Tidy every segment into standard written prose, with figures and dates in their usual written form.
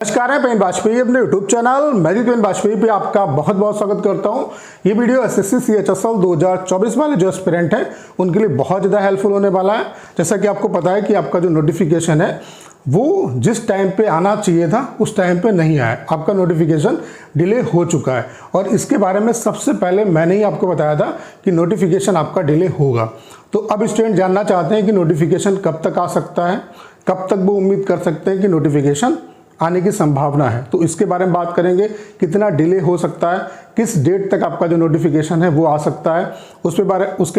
नमस्कार है पेन वाजपेयी अपने YouTube channel magic pen Vajpayee पे आपका बहुत बहुत स्वागत करता हूं। ये वीडियो एसएससी सीएचएसएल 2024 वाले जो एस्पिरेंट हैं उनके लिए बहुत ज़्यादा हेल्पफुल होने वाला है। जैसा कि आपको पता है कि आपका जो नोटिफिकेशन है वो जिस टाइम पे आना चाहिए था उस टाइम पे नहीं आया, आपका नोटिफिकेशन डिले हो चुका है। और इसके बारे में सबसे पहले मैंने ही आपको बताया था कि नोटिफिकेशन आपका डिले होगा। तो अब स्टूडेंट जानना चाहते हैं कि नोटिफिकेशन कब तक आ सकता है, कब तक वो उम्मीद कर सकते हैं कि नोटिफिकेशन आने की संभावना है। तो इसके बारे में बात करेंगे, कितना डिले हो सकता है, किस डेट तक आपका जो नोटिफिकेशन है वो आ सकता है, उसके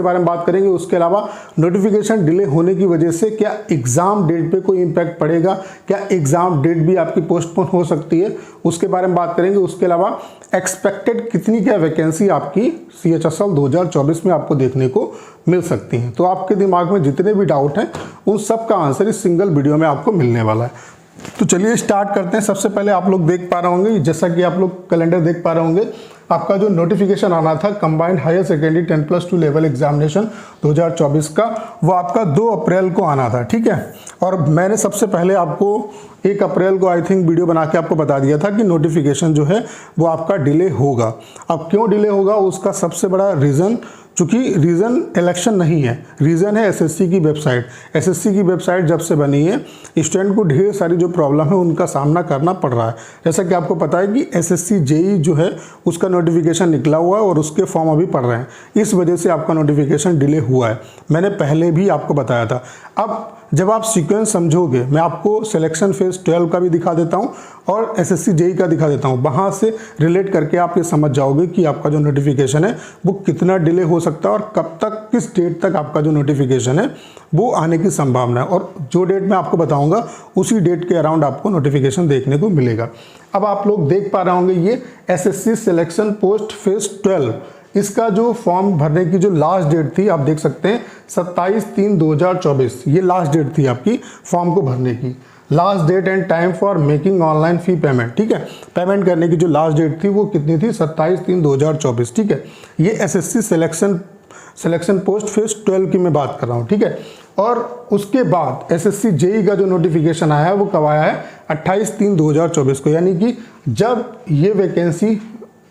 बारे में बात करेंगे। उसके अलावा नोटिफिकेशन डिले होने की वजह से क्या एग्ज़ाम डेट पे कोई इम्पैक्ट पड़ेगा, क्या एग्ज़ाम डेट भी आपकी पोस्टपोन हो सकती है, उसके बारे में बात करेंगे। उसके अलावा एक्सपेक्टेड कितनी क्या वैकेंसी आपकी सीएचएसएल 2024 में आपको देखने को मिल सकती हैं। तो आपके दिमाग में जितने भी डाउट हैं उन सब का आंसर इस सिंगल वीडियो में आपको मिलने वाला है। तो चलिए स्टार्ट करते हैं। सबसे पहले आप लोग देख पा रहे होंगे, जैसा कि आप लोग कैलेंडर देख पा रहे होंगे, आपका जो नोटिफिकेशन आना था combined higher secondary 10+2 level examination 2024 का, वो आपका 2 अप्रैल को आना था, ठीक है। और मैंने सबसे पहले आपको 1 अप्रैल को आई थिंक वीडियो बना के आपको बता दिया था कि नोटिफिकेशन जो है वो आपका डिले होगा। अब क्यों डिले होगा, उसका सबसे बड़ा रीज़न, चूँकि रीज़न इलेक्शन नहीं है, रीज़न है एसएससी की वेबसाइट। एसएससी की वेबसाइट जब से बनी है स्टूडेंट को ढेर सारी जो प्रॉब्लम है उनका सामना करना पड़ रहा है। जैसा कि आपको पता है कि एसएससी जेई जो है उसका नोटिफिकेशन निकला हुआ है और उसके फॉर्म अभी पड़ रहे हैं, इस वजह से आपका नोटिफिकेशन डिले हुआ है। मैंने पहले भी आपको बताया था। अब जब आप सीक्वेंस समझोगे, मैं आपको सिलेक्शन फेज 12 का भी दिखा देता हूँ और एसएससी जेई का दिखा देता हूँ, वहाँ से रिलेट करके आप ये समझ जाओगे कि आपका जो नोटिफिकेशन है वो कितना डिले हो सकता है और कब तक, किस डेट तक आपका जो नोटिफिकेशन है वो आने की संभावना है। और जो डेट मैं आपको बताऊँगा उसी डेट के अराउंड आपको नोटिफिकेशन देखने को मिलेगा। अब आप लोग देख पा रहे होंगे ये एसएससी सिलेक्शन पोस्ट फेज 12, इसका जो फॉर्म भरने की जो लास्ट डेट थी आप देख सकते हैं 27/3/2024, ये लास्ट डेट थी आपकी फॉर्म को भरने की। Last date and time for making online fee payment, ठीक है। पेमेंट करने की जो लास्ट डेट थी वो कितनी थी, 27/3/2024, ठीक है। ये एसएससी सिलेक्शन पोस्ट फेज 12 की मैं बात कर रहा हूँ, ठीक है। और उसके बाद एसएससी जेई का जो नोटिफिकेशन आया है वो कब आया है, 28/3/2024 को, यानी कि जब ये वैकेंसी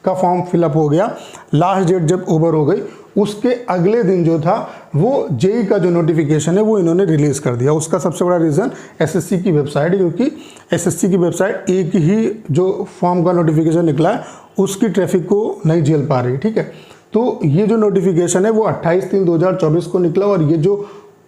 का फॉर्म फिलअप हो गया, लास्ट डेट जब ओवर हो गई, उसके अगले दिन जो था वो जेई का जो नोटिफिकेशन है वो इन्होंने रिलीज कर दिया। उसका सबसे बड़ा रीज़न एसएससी की वेबसाइट है, क्योंकि एसएससी की वेबसाइट एक ही जो फॉर्म का नोटिफिकेशन निकला है उसकी ट्रैफिक को नहीं झेल पा रही, ठीक है। तो ये जो नोटिफिकेशन है वो 28/3/2024 को निकला और ये जो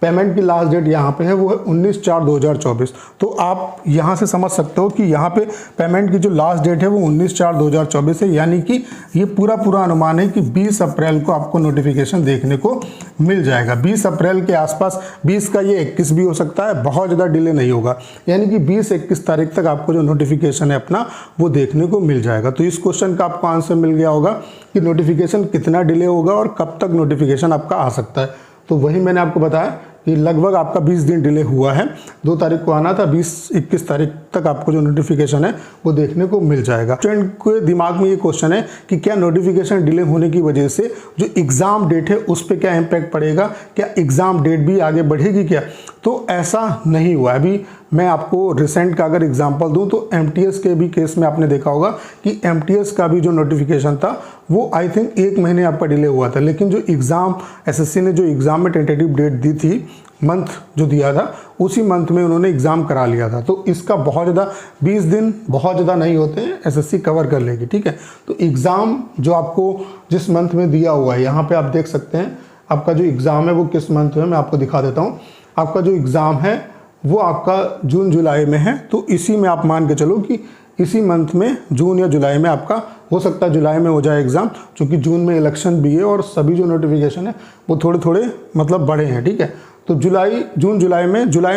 पेमेंट की लास्ट डेट यहाँ पे है वो है 19/4/2024। तो आप यहाँ से समझ सकते हो कि यहाँ पे पेमेंट की जो लास्ट डेट है वो 19/4/2024 है, यानी कि ये पूरा अनुमान है कि 20 अप्रैल को आपको नोटिफिकेशन देखने को मिल जाएगा। 20 अप्रैल के आसपास, 20 का ये 21 भी हो सकता है, बहुत ज़्यादा डिले नहीं होगा, यानी कि 20-21 तारीख तक आपको जो नोटिफिकेशन है अपना वो देखने को मिल जाएगा। तो इस क्वेश्चन का आपको आंसर मिल गया होगा कि नोटिफिकेशन कितना डिले होगा और कब तक नोटिफिकेशन आपका आ सकता है। तो वही मैंने आपको बताया कि लगभग आपका 20 दिन डिले हुआ है। 2 तारीख को आना था, 20-21 तारीख तक आपको जो नोटिफिकेशन है वो देखने को मिल जाएगा। स्टूडेंट के दिमाग में ये क्वेश्चन है कि क्या नोटिफिकेशन डिले होने की वजह से जो एग्ज़ाम डेट है उस पर क्या इम्पैक्ट पड़ेगा, क्या एग्ज़ाम डेट भी आगे बढ़ेगी क्या? तो ऐसा नहीं हुआ। अभी मैं आपको रिसेंट का अगर एग्जांपल दूं तो एमटीएस के भी केस में आपने देखा होगा कि एमटीएस का भी जो नोटिफिकेशन था वो आई थिंक 1 महीने आपका डिले हुआ था, लेकिन जो एग्ज़ाम एसएससी ने जो एग्ज़ाम में टेंटेटिव डेट दी थी, मंथ जो दिया था, उसी मंथ में उन्होंने एग्ज़ाम करा लिया था। तो इसका बहुत ज़्यादा 20 दिन बहुत ज़्यादा नहीं होते हैं, एसएससी कवर कर लेगी, ठीक है। तो एग्ज़ाम जो आपको जिस मंथ में दिया हुआ है, यहाँ पे आप देख सकते हैं आपका जो एग्ज़ाम है वो किस मंथ में, मैं आपको दिखा देता हूँ। आपका जो एग्ज़ाम है वो आपका जून जुलाई में है, तो इसी में आप मान के चलो कि इसी मंथ में, जून या जुलाई में आपका हो सकता है जुलाई में हो जाए एग्ज़ाम, क्योंकि जून में इलेक्शन भी है और सभी जो नोटिफिकेशन है वो थोड़े थोड़े मतलब बड़े हैं, ठीक है। तो जून जुलाई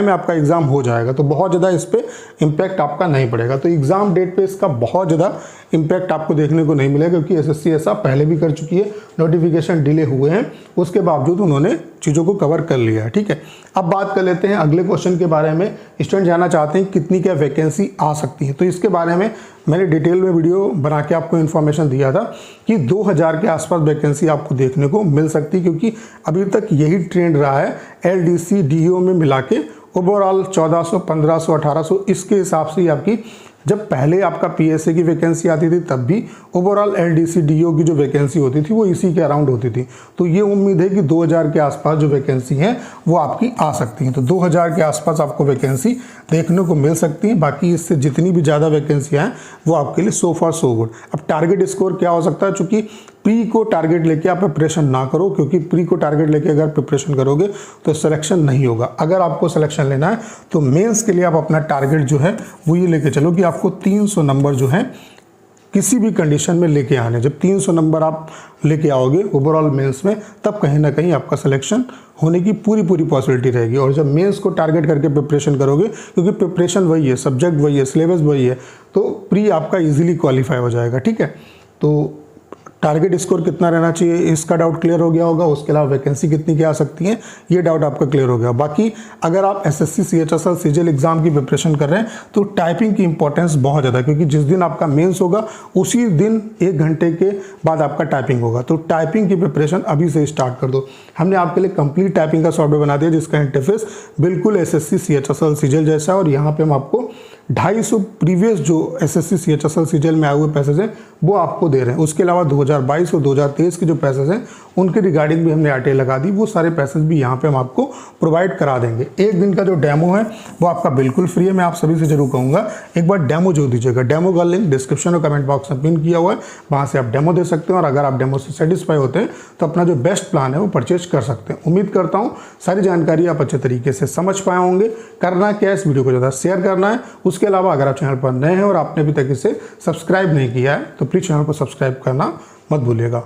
में आपका एग्ज़ाम हो जाएगा, तो बहुत ज़्यादा इस पर इम्पैक्ट आपका नहीं पड़ेगा। तो एग्ज़ाम डेट पे इसका बहुत ज़्यादा इम्पैक्ट आपको देखने को नहीं मिलेगा, क्योंकि एसएससी ऐसा पहले भी कर चुकी है, नोटिफिकेशन डिले हुए हैं उसके बावजूद उन्होंने चीज़ों को कवर कर लिया है, ठीक है। अब बात कर लेते हैं अगले क्वेश्चन के बारे में। स्टूडेंट जानना चाहते हैं कितनी क्या वैकेंसी आ सकती है, तो इसके बारे में मैंने डिटेल में वीडियो बना के आपको इन्फॉर्मेशन दिया था कि 2000 के आसपास वैकेंसी आपको देखने को मिल सकती है, क्योंकि अभी तक यही ट्रेंड रहा है। एलडीसी डीओ में मिला के ओवरऑल 1400, 1500, 1800 इसके हिसाब से ही आपकी जब पहले आपका पीएसए की वैकेंसी आती थी तब भी ओवरऑल एलडीसी डीओ की जो वैकेंसी होती थी वो इसी के अराउंड होती थी। तो ये उम्मीद है कि 2000 के आसपास जो वैकेंसी है वो आपकी आ सकती है। तो 2000 के आसपास आपको वैकेंसी देखने को मिल सकती है। बाकी इससे जितनी भी ज़्यादा वैकेंसियाँ हैं वो आपके लिए सो फार सो गुड। अब टारगेट स्कोर क्या हो सकता है, चूँकि प्री को टारगेट लेके आप प्रिपरेशन ना करो, क्योंकि प्री को टारगेट लेके अगर प्रिपरेशन करोगे तो सिलेक्शन नहीं होगा। अगर आपको सिलेक्शन लेना है तो मेंस के लिए आप अपना टारगेट जो है वो ये लेके चलो कि आपको 300 नंबर जो है किसी भी कंडीशन में लेके आने। जब 300 नंबर आप लेके आओगे ओवरऑल मेंस में, तब कहीं ना कहीं आपका सिलेक्शन होने की पूरी पॉसिबिलिटी रहेगी। और जब मेंस को टारगेट करके प्रिपरेशन करोगे, क्योंकि प्रिपरेशन वही है, सब्जेक्ट वही है, सिलेबस वही है, तो प्री आपका इजीली क्वालिफाई हो जाएगा। ठीक है, तो टारगेट स्कोर कितना रहना चाहिए इसका डाउट क्लियर हो गया होगा। उसके अलावा वैकेंसी कितनी क्या आ सकती है ये डाउट आपका क्लियर हो गया। बाकी अगर आप एसएससी सीएचएसएल सीजीएल एग्जाम की प्रिपरेशन कर रहे हैं तो टाइपिंग की इंपॉर्टेंस बहुत ज़्यादा है, क्योंकि जिस दिन आपका मेंस होगा उसी दिन 1 घंटे के बाद आपका टाइपिंग होगा। तो टाइपिंग की प्रिपरेशन अभी से स्टार्ट कर दो। हमने आपके लिए कंप्लीट टाइपिंग का सॉफ्टवेयर बना दिया जिसका इंटरफेस बिल्कुल एसएससी सीएचएसएल सीजीएल जैसा है। और यहाँ पे हम आपको 250 प्रीवियस जो एसएससी सीएचएसएल सीजीएल में आए हुए पैसेज हैं वो आपको दे रहे हैं। उसके अलावा 2022 और 2023 के जो पैसेज हैं उनके रिगार्डिंग भी हमने आरटीआई लगा दी। वो सारे पैसेज भी यहाँ पे हम आपको प्रोवाइड करा देंगे। 1 दिन का जो डेमो है वो आपका बिल्कुल फ्री है। मैं आप सभी से जरूर कहूँगा एक बार डेमो जो दीजिएगा। डेमो का लिंक डिस्क्रिप्शन और कमेंट बॉक्स में पिन किया हुआ है, वहाँ से आप डेमो दे सकते हैं। और अगर आप डेमो से सेटिस्फाई होते हैं तो अपना जो बेस्ट प्लान है वो परचेज कर सकते हैं। उम्मीद करता हूँ सारी जानकारी आप अच्छे तरीके से समझ पाए होंगे। करना क्या है, इस वीडियो को ज़्यादा शेयर करना है। उसके अलावा अगर आप चैनल पर नए हैं और आपने अभी तक इसे सब्सक्राइब नहीं किया है तो प्लीज़ चैनल को सब्सक्राइब करना मत भूलिएगा।